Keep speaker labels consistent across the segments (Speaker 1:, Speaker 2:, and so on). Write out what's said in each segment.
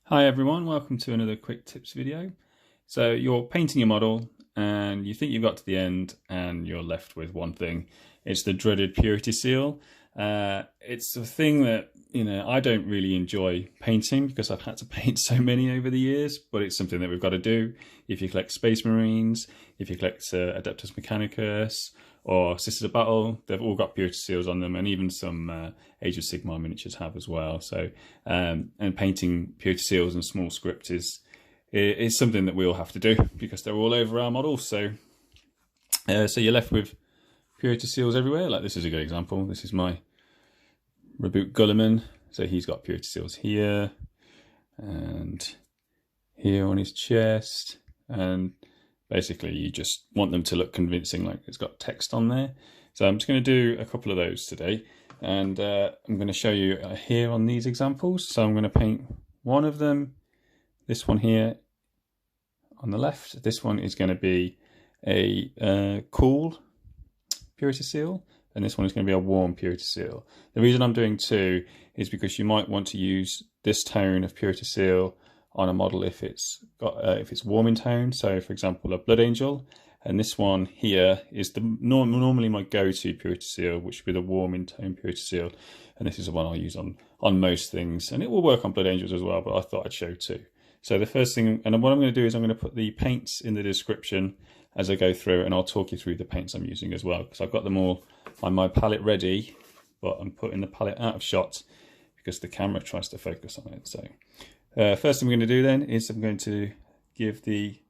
Speaker 1: Hi everyone, welcome to another quick tips video. So you're painting your model and you think you've got to the end and you're left with one thing. It's the dreaded purity seal. It's a thing that, I don't really enjoy painting because I've had to paint so many over the years, but it's something that we've got to do. If you collect Space Marines, if you collect Adeptus Mechanicus or Sisters of Battle, they've all got purity seals on them, and even some Age of Sigmar miniatures have as well. So, and painting purity seals and small script is something that we all have to do because they're all over our models. So you're left with purity seals everywhere. Like this is a good example. This is my Reboot Gulliman. So he's got purity seals here and here on his chest, and basically you just want them to look convincing, like it's got text on there. So I'm just going to do a couple of those today, and I'm going to show you here on these examples. So I'm going to paint one of them, this one here on the left. This one is going to be a cool purity seal, and this one is going to be a warm purity seal. The reason I'm doing two is because you might want to use this tone of purity seal on a model if it's warm in tone. So for example, a Blood Angel, and this one here is normally my go-to purity seal, which would be the warm in tone purity seal, and this is the one I'll use on most things, and it will work on Blood Angels as well, but I thought I'd show two. So the first thing, and what I'm going to do is I'm going to put the paints in the description as I go through, and I'll talk you through the paints I'm using as well, because I've got them all on my palette ready, but I'm putting the palette out of shot because the camera tries to focus on it. So first thing we're going to do then is I'm going to give the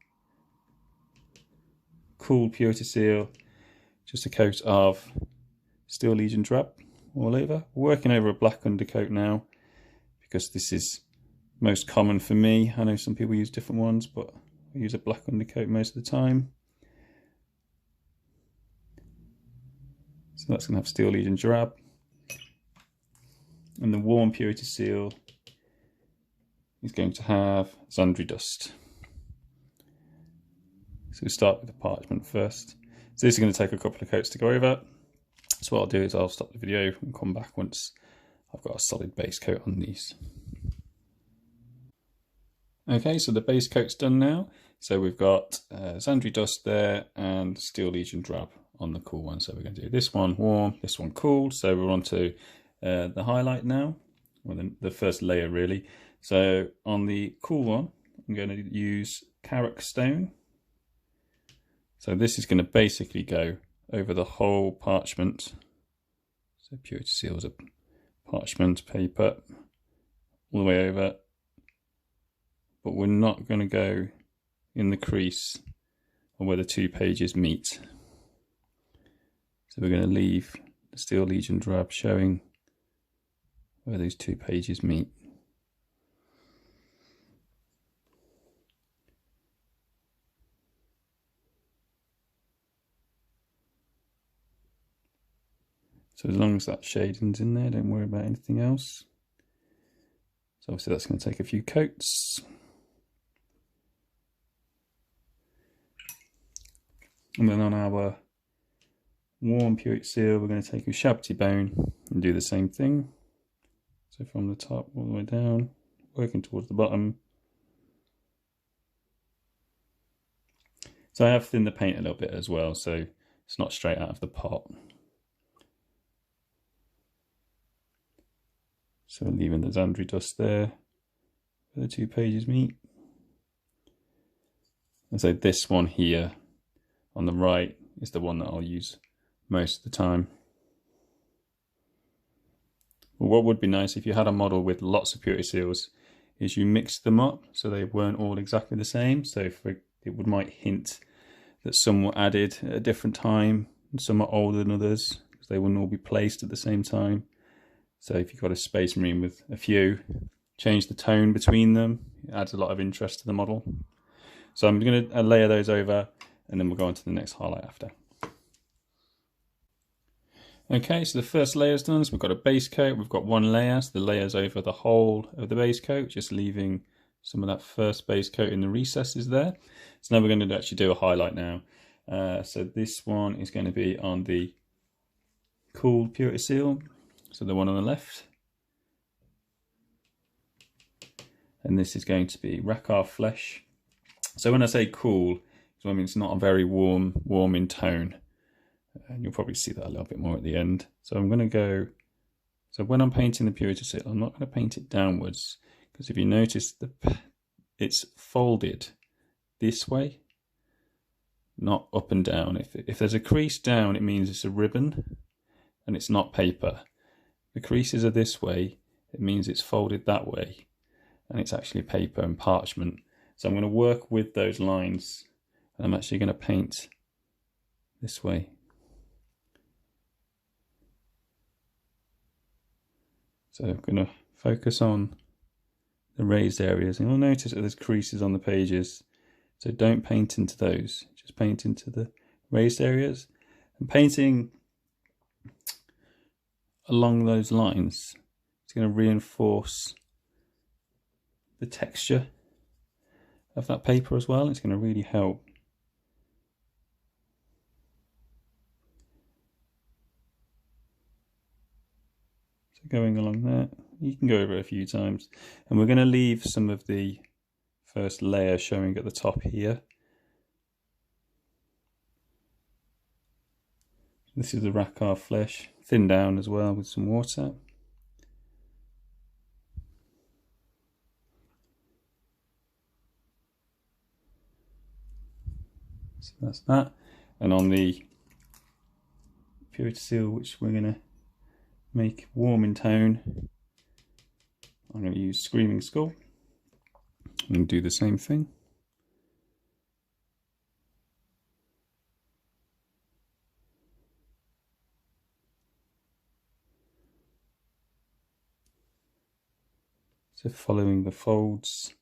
Speaker 1: cool purity seal just a coat of Steel Legion drab all over. We're working over a black undercoat now because this is most common for me. I know some people use different ones, but I use a black undercoat most of the time. So that's going to have Steel Legion drab. And the warm purity seal is going to have Zandri dust. So we start with the parchment first. So this is going to take a couple of coats to go over. So what I'll do is I'll stop the video and come back once I've got a solid base coat on these. Okay, so the base coat's done now. So we've got Zandri dust there and Steel Legion drab on the cool one. So we're going to do this one warm, this one cool. So we're on to the highlight now, or the first layer really. So on the cool one, I'm going to use Karak stone. So this is going to basically go over the whole parchment. So purity seals of parchment paper all the way over, but we're not going to go in the crease or where the two pages meet. So we're going to leave the Steel Legion drab showing where those two pages meet. So as long as that shading's in there, don't worry about anything else. So obviously that's going to take a few coats. And then on our warm purity seal, we're going to take a Shabti bone and do the same thing. So from the top all the way down, working towards the bottom. So I have thinned the paint a little bit as well, so it's not straight out of the pot. So leaving the Zandri dust there where the two pages meet. And so this one here on the right is the one that I'll use most of the time. But what would be nice if you had a model with lots of purity seals is you mixed them up so they weren't all exactly the same. So it might hint that some were added at a different time and some are older than others because they wouldn't all be placed at the same time. So if you've got a Space Marine with a few, change the tone between them. It adds a lot of interest to the model. So I'm going to layer those over, and then we'll go on to the next highlight after. Okay, so the first layer is done. So we've got a base coat. We've got one layer. So the layer's over the whole of the base coat, just leaving some of that first base coat in the recesses there. So now we're going to actually do a highlight now. So this one is going to be on the cool purity seal. So the one on the left. and this is going to be Rakkar Flesh. So when I say cool, I mean it's not a very warm in tone, and you'll probably see that a little bit more at the end. So I'm going to go, so when I'm painting the Purity Seal, I'm not going to paint it downwards, because if you notice, it's folded this way, not up and down. If there's a crease down, it means it's a ribbon and it's not paper. The creases are this way, it means it's folded that way, and it's actually paper and parchment. So I'm going to work with those lines, and I'm actually going to paint this way. So I'm going to focus on the raised areas, and you'll notice that there's creases on the pages. So don't paint into those, just paint into the raised areas. And painting along those lines, it's going to reinforce the texture of that paper as well. It's going to really help. So going along that, you can go over it a few times, and we're going to leave some of the first layer showing at the top here. This is the Rakkar Flesh, thinned down as well with some water. So that's that. And on the Purity Seal, which we're going to make warm in tone, I'm going to use Screaming Skull and do the same thing. So following the folds,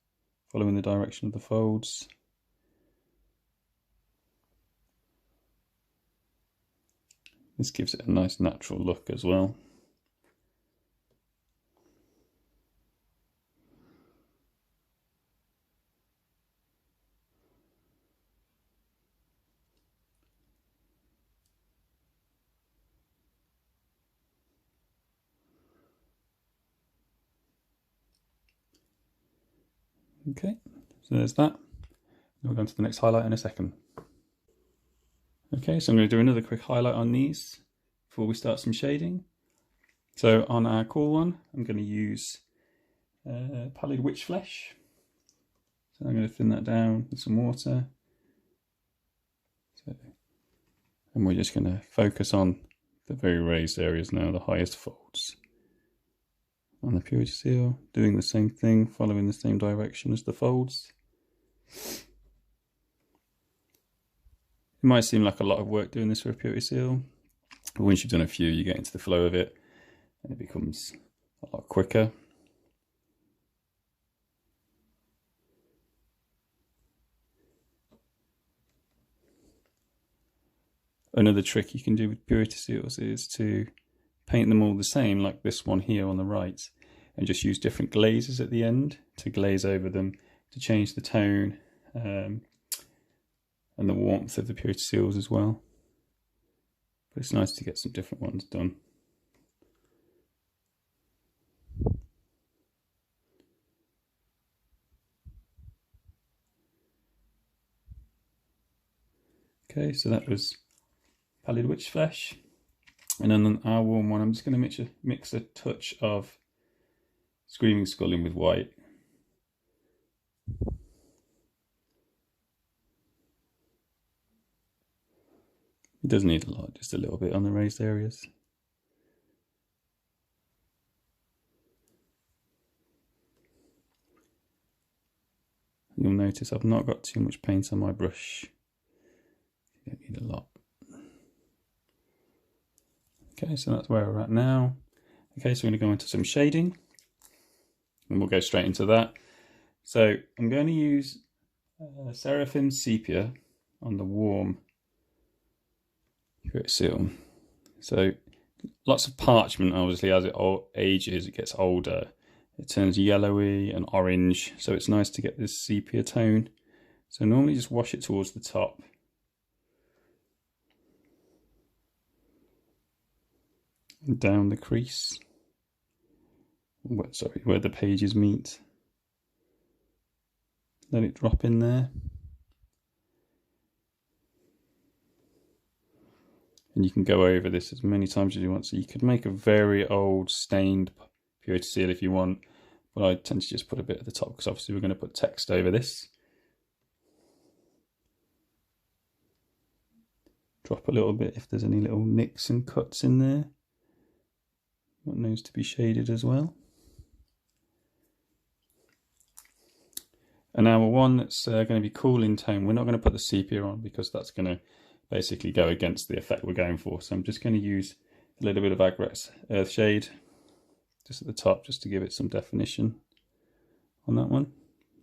Speaker 1: following the direction of the folds. This gives it a nice natural look as well. Okay, so there's that. We'll go on to the next highlight in a second. Okay, so I'm going to do another quick highlight on these before we start some shading. So on our cool one, I'm going to use Pallid Witch Flesh. So I'm going to thin that down with some water. And we're just going to focus on the very raised areas now, the highest folds. On the Purity Seal, doing the same thing, following the same direction as the folds. It might seem like a lot of work doing this for a Purity Seal, but once you've done a few, you get into the flow of it, and it becomes a lot quicker. Another trick you can do with Purity Seals is to paint them all the same, like this one here on the right, and just use different glazes at the end to glaze over them to change the tone and the warmth of the Purity Seals as well. But it's nice to get some different ones done. Okay, so that was Pallid Witch Flesh. And then on our warm one, I'm just going to mix a touch of Screaming Skull in with white. It doesn't need a lot, just a little bit on the raised areas. You'll notice I've not got too much paint on my brush. You don't need a lot. Okay, so that's where we're at now. Okay, so we're going to go into some shading, and we'll go straight into that. So I'm going to use Seraphim Sepia on the warm Purity Seal. So lots of parchment, obviously, as it ages, it gets older. It turns yellowy and orange, so it's nice to get this sepia tone. So normally just wash it towards the top. And down the crease. Sorry, where the pages meet. let it drop in there. And you can go over this as many times as you want. So you could make a very old stained purity seal if you want, but I tend to just put a bit at the top because obviously we're going to put text over this. Drop a little bit if there's any little nicks and cuts in there. Want those to be shaded as well. And now one that's going to be cool in tone. We're not going to put the sepia on because that's going to basically go against the effect we're going for. So I'm just going to use a little bit of Agrax Earthshade just at the top, just to give it some definition on that one.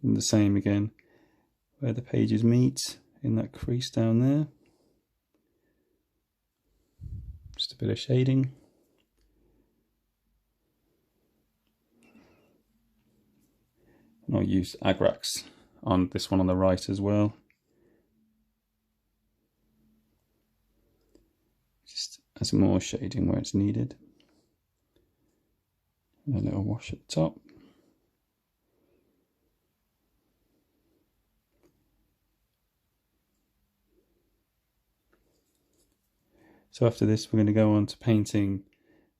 Speaker 1: And the same again where the pages meet, in that crease down there. Just a bit of shading. And I'll use Agrax on this one on the right as well. Just as more shading where it's needed. And a little wash at the top. So after this we're going to go on to painting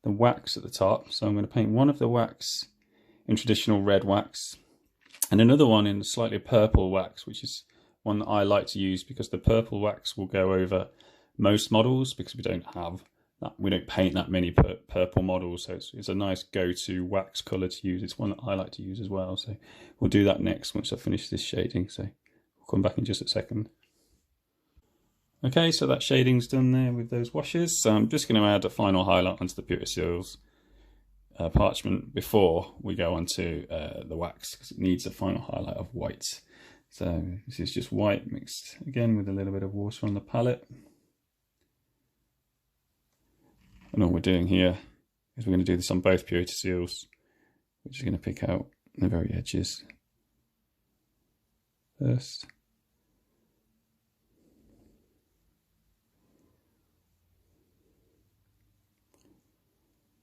Speaker 1: the wax at the top. So I'm going to paint one of the wax in traditional red wax and another one in slightly purple wax, which is one that I like to use because the purple wax will go over most models because we don't paint that many purple models, so it's a nice go-to wax colour to use. It's one that I like to use as well, so we'll do that next once I finish this shading, so we'll come back in just a second. Okay, so that shading's done there with those washes, so I'm just going to add a final highlight onto the Purity Seals parchment before we go on to the wax, because it needs a final highlight of white. So this is just white mixed again with a little bit of water on the palette. And all we're doing here is we're going to do this on both Purity Seals. We're just going to pick out the very edges first.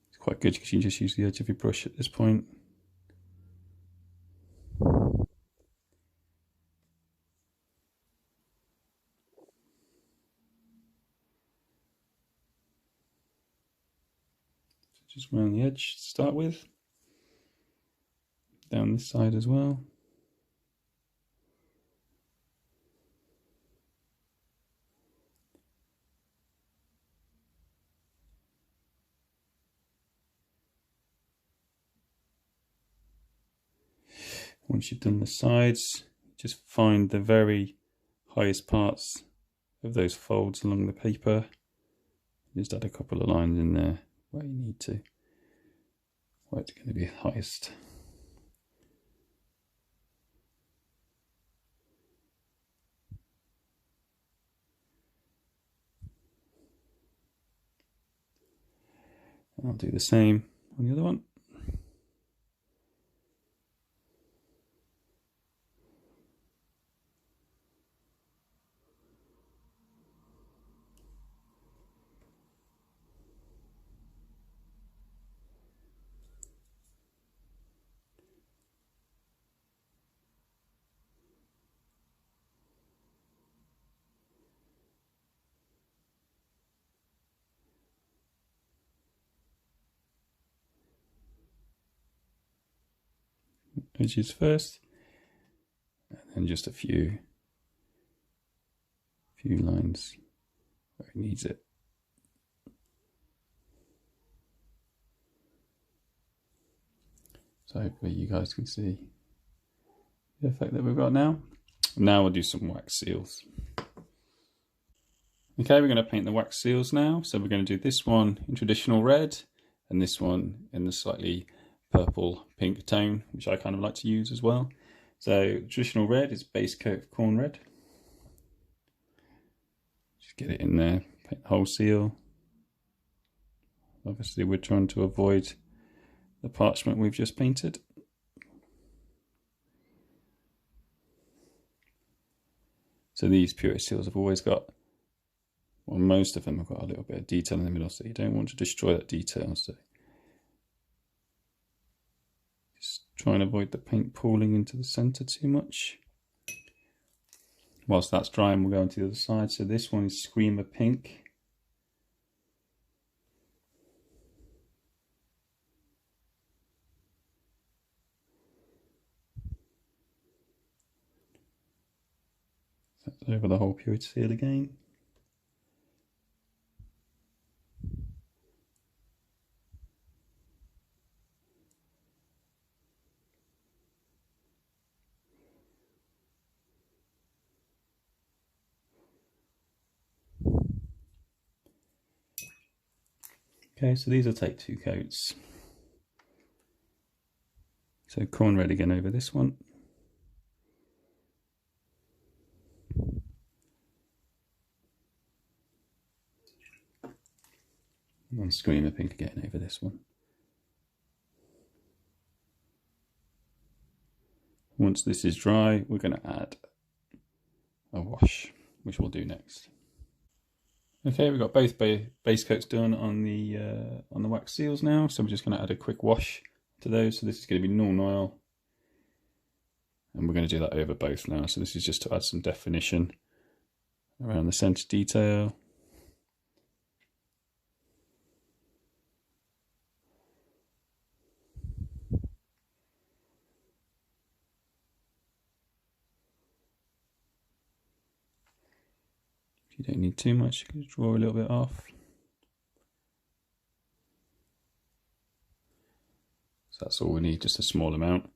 Speaker 1: It's quite good because you can just use the edge of your brush at this point. Just around the edge to start with, down this side as well. Once you've done the sides, just find the very highest parts of those folds along the paper. Just add a couple of lines in there where you need to, where it's going to be highest. And I'll do the same on the other one. Edges first, and then just a few lines where it needs it. So hopefully you guys can see the effect that we've got now. Now we'll do some wax seals. Okay, we're going to paint the wax seals now. So we're going to do this one in traditional red and this one in the slightly purple pink tone, which I kind of like to use as well. So traditional red is base coat of corn red. Just get it in there, paint the whole seal. Obviously we're trying to avoid the parchment we've just painted. So these Purity Seals have always got, well, most of them have got a little bit of detail in the middle, so you don't want to destroy that detail. So just try and avoid the paint pooling into the center too much. Whilst that's drying, we'll go on to the other side. So this one is Screamer Pink. That's over the whole purity seal again. Okay, so these will take 2 coats. So corn red again over this one. And Screamer Pink again over this one. Once this is dry, we're going to add a wash, which we'll do next. Okay, we've got both base coats done on the wax seals now, so we're just going to add a quick wash to those. So this is going to be Norn Oil, and we're going to do that over both now. So this is just to add some definition around the centre detail. You don't need too much, you can draw a little bit off. So that's all we need, just a small amount.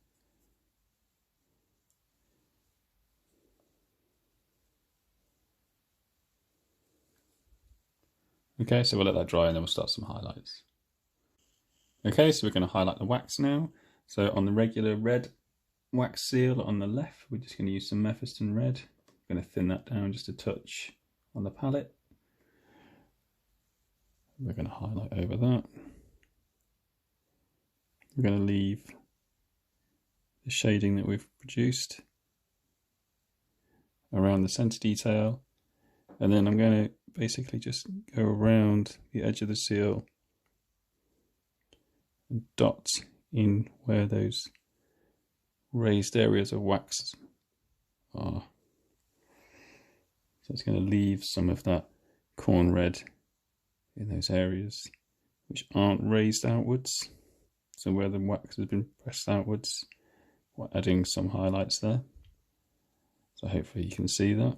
Speaker 1: Okay, so we'll let that dry and then we'll start some highlights. Okay, so we're going to highlight the wax now. So on the regular red wax seal on the left, we're just going to use some Mephiston red. I'm going to thin that down just a touch on the palette. We're going to highlight over that. We're going to leave the shading that we've produced around the centre detail, and then I'm going to basically just go around the edge of the seal and dot in where those raised areas of wax are. So it's going to leave some of that corn red in those areas which aren't raised outwards. So where the wax has been pressed outwards, we're adding some highlights there. So hopefully you can see that.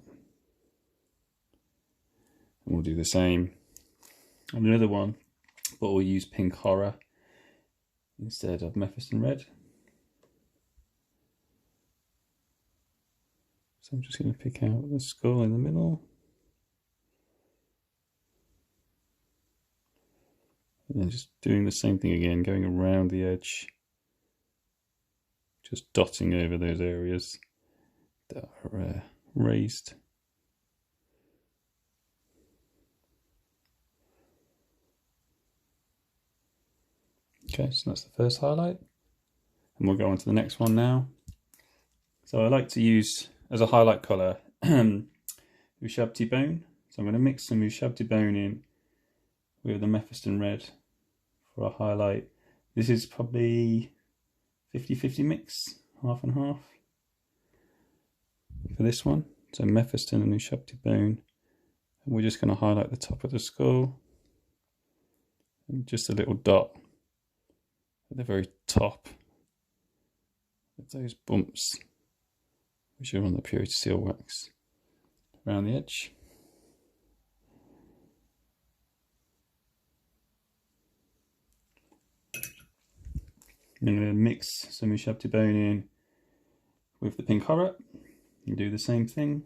Speaker 1: And we'll do the same on another one, but we'll use Pink Horror instead of Mephiston red. So I'm just going to pick out the skull in the middle. And then just doing the same thing again, going around the edge. Just dotting over those areas that are raised. Okay, so that's the first highlight. And we'll go on to the next one now. So I like to use, as a highlight colour, Ushabti Bone. So I'm going to mix some Ushabti Bone in with the Mephiston red for a highlight. This is probably 50-50 mix, half and half for this one. So Mephiston and Ushabti Bone. And we're just going to highlight the top of the skull. And just a little dot at the very top of those bumps, which are on the purity seal wax around the edge. I'm going to mix some Ushabti Bone in with the Pink Horror and do the same thing.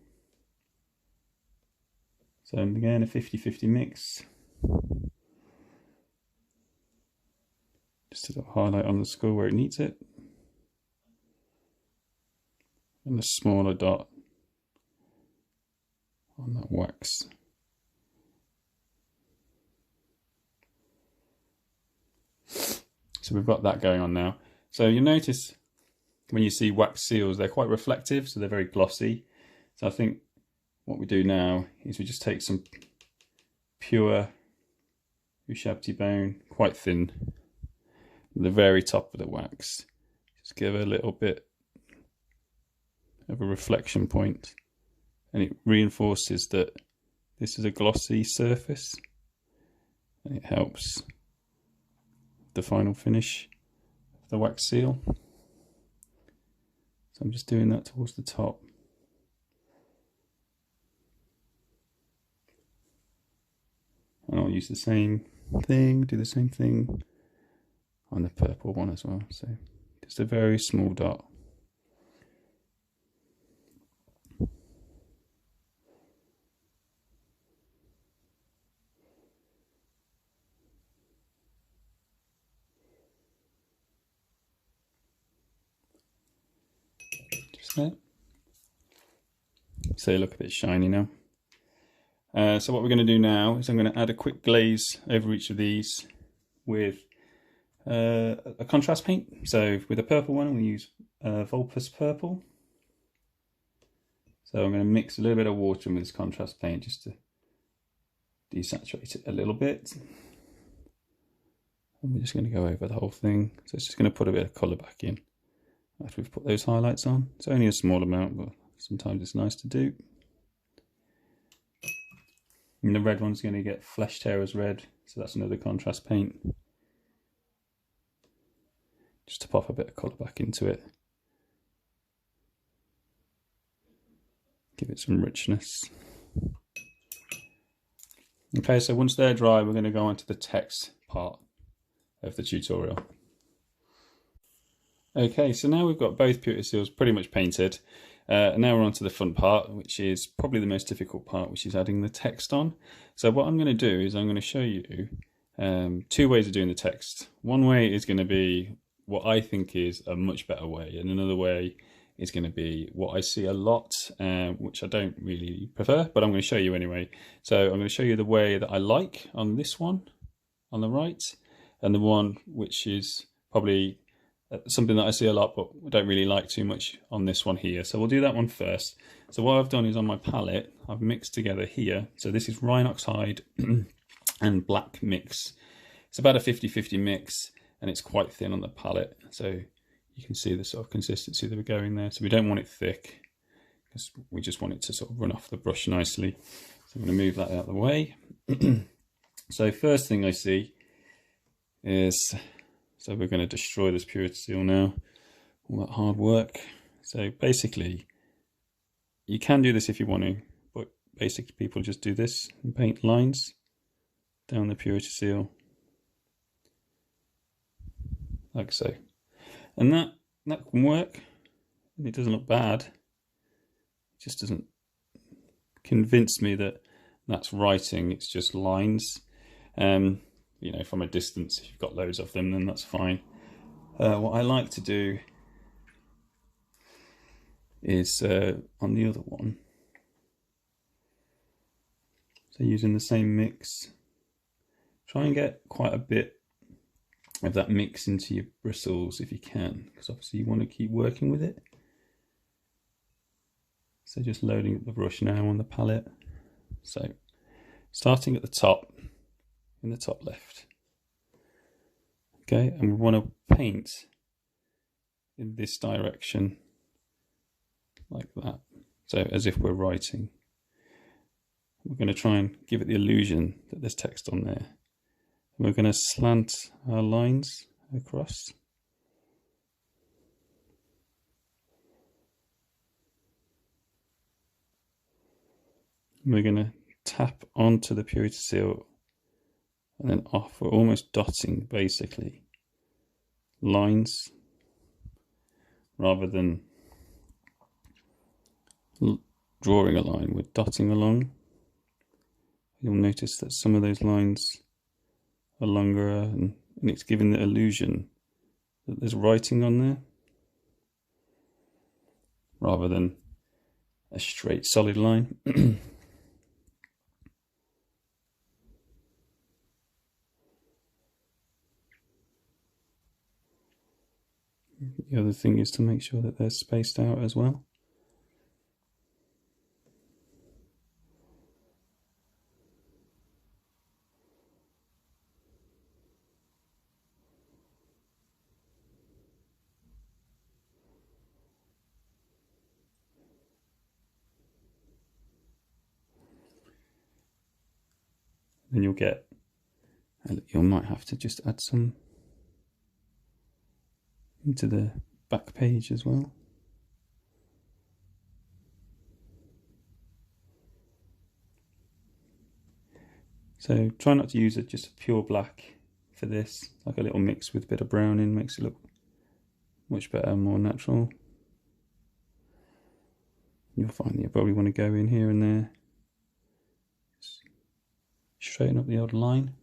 Speaker 1: So again, a 50-50 mix. Just a little highlight on the skull where it needs it. And a smaller dot on that wax. So we've got that going on now. So you notice when you see wax seals, they're quite reflective, so they're very glossy. So I think what we do now is we just take some pure Ushabti Bone, quite thin, at the very top of the wax. Just give a little bit of a reflection point and it reinforces that this is a glossy surface, and it helps the final finish of the wax seal. So I'm just doing that towards the top. And I'll use the same thing, do the same thing on the purple one as well. So just a very small dot. Just there. So look a bit shiny now. So what we're going to do now is I'm going to add a quick glaze over each of these with a contrast paint. So with a purple one, we use Vulpus Purple. So I'm going to mix a little bit of water in with this contrast paint just to desaturate it a little bit. And we're just going to go over the whole thing. So it's just going to put a bit of colour back in after we've put those highlights on. It's only a small amount, but sometimes it's nice to do. And the red one's going to get Flesh Tearers red, so that's another contrast paint. Just to pop a bit of colour back into it. Give it some richness. Okay, so once they're dry, we're going to go on to the text part of the tutorial. Okay, so now we've got both purity seals pretty much painted. And now we're on to the fun part, which is probably the most difficult part, which is adding the text on. So what I'm going to do is I'm going to show you two ways of doing the text. One way is going to be what I think is a much better way, and another way is going to be what I see a lot, which I don't really prefer, but I'm going to show you anyway. So I'm going to show you the way that I like on this one on the right, and the one which is probably something that I see a lot but I don't really like too much on this one here. So we'll do that one first. So what I've done is on my palette I've mixed together here, so this is Rhinox hide and black mix. It's about a 50-50 mix, and it's quite thin on the palette, so you can see the sort of consistency that we're going there. So we don't want it thick because we just want it to sort of run off the brush nicely. So I'm going to move that out of the way. So first thing I see is, so we're going to destroy this purity seal now, all that hard work. So basically, you can do this if you want to, but basically people just do this and paint lines down the purity seal, like so. And that can work, and it doesn't look bad. It just doesn't convince me that that's writing, it's just lines. You know, from a distance, if you've got loads of them, then that's fine. What I like to do is on the other one, so using the same mix, try and get quite a bit of that mix into your bristles if you can, because obviously you want to keep working with it. So just loading up the brush now on the palette. So starting at the top, in the top left. Okay, and we want to paint in this direction, like that. So as if we're writing. We're going to try and give it the illusion that there's text on there. We're going to slant our lines across. We're going to tap onto the purity seal and then off. We're almost dotting basically lines rather than drawing a line. We're dotting along. You'll notice that some of those lines are longer, and it's giving the illusion that there's writing on there rather than a straight solid line. The other thing is to make sure that they're spaced out as well. Then you might have to just add some into the back page as well. So try not to use just a pure black for this, like a little mix with a bit of brown in, makes it look much better and more natural. You'll find that you probably want to go in here and there, straighten up the odd line.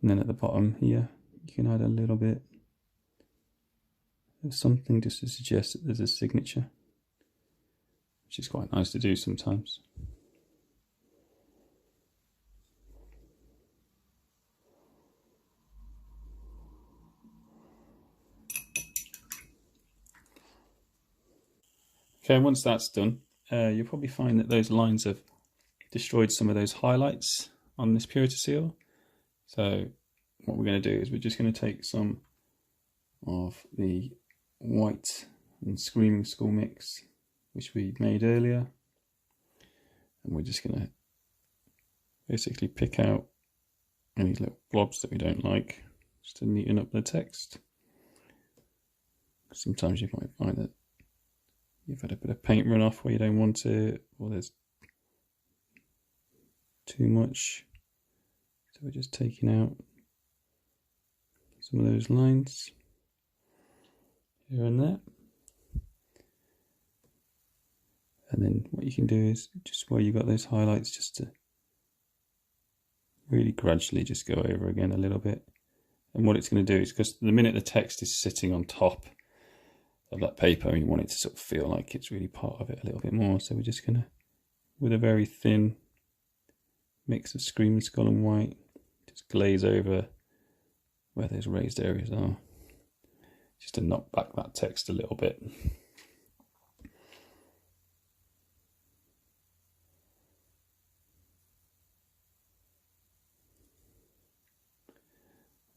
Speaker 1: And then at the bottom here, you can add a little bit of something just to suggest that there's a signature, which is quite nice to do sometimes. Okay, once that's done, you'll probably find that those lines have destroyed some of those highlights on this purity seal. So what we're going to do is we're just going to take some of the white and Screaming Skull mix, which we made earlier, and we're just going to basically pick out any little blobs that we don't like, just to neaten up the text. Sometimes you might find that you've had a bit of paint run off where you don't want it, or there's too much. So we're just taking out some of those lines here and there. And then what you can do is just where you've got those highlights, just to really gradually just go over again a little bit. And what it's going to do is, because the minute the text is sitting on top of that paper, you want it to sort of feel like it's really part of it a little bit more. So we're just going to, with a very thin mix of Screaming Skull and white, just glaze over where those raised areas are, just to knock back that text a little bit.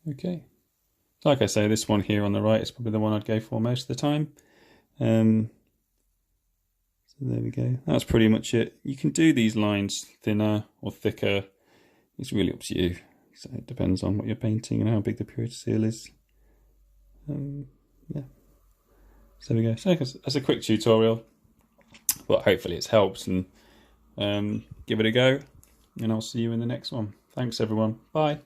Speaker 1: Okay, like I say, this one here on the right is probably the one I'd go for most of the time. So there we go. That's pretty much it. You can do these lines thinner or thicker. It's really up to you. So it depends on what you're painting and how big the purity seal is. Yeah. So there we go. So that's a quick tutorial, but hopefully it's helped, and give it a go, and I'll see you in the next one. Thanks everyone. Bye.